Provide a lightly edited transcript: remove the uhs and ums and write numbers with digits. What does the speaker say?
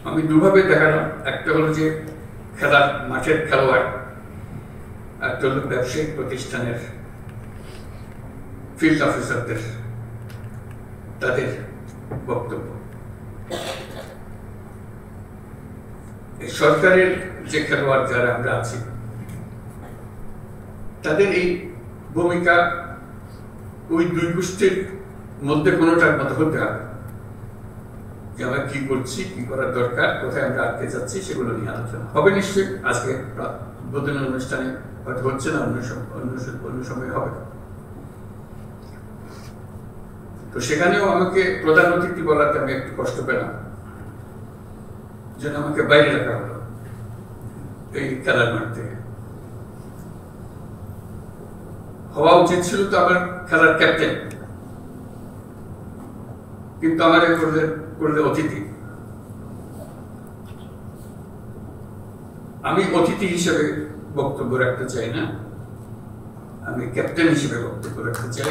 আমি দুভাবে দেখালাম। একটা হলো যে খেলার মাঠের খেলোয়াড়, একটা হলো ব্যবসায়িক প্রতিষ্ঠানের ফিল্ড অফিসারদের তাদের বক্তব্য। সরকারের যে খেলোয়াড় যারা আমরা আছি তাদের এই ভূমিকা ওই দুই গোষ্ঠীর মধ্যে কোনোটার মতো হতে হবে, যে আমরা কি করছি, কি করার দরকার, কোথায় আমরা আটকে যাচ্ছি, সেগুলো নিয়ে আলোচনা হবে। নিশ্চয়ই আজকে উদ্বোধনী অনুষ্ঠানে হয়তো হচ্ছে না, অন্য সময় হবে। তো সেখানেও আমাকে প্রধান অতিথি বলাতে আমি একটু কষ্ট পেলাম, যেন আমাকে বাইরে রাখা হলো এই খেলার মাঠ থেকে। হওয়া উচিত ছিল তো আমার খেলার ক্যাপ্টেন, কিন্তু আমার করলে অতিথি। আমি অতিথি হিসেবে বক্তব্য রাখতে চাই না, আমি ক্যাপ্টেন হিসেবে বক্তব্য রাখতে চাই।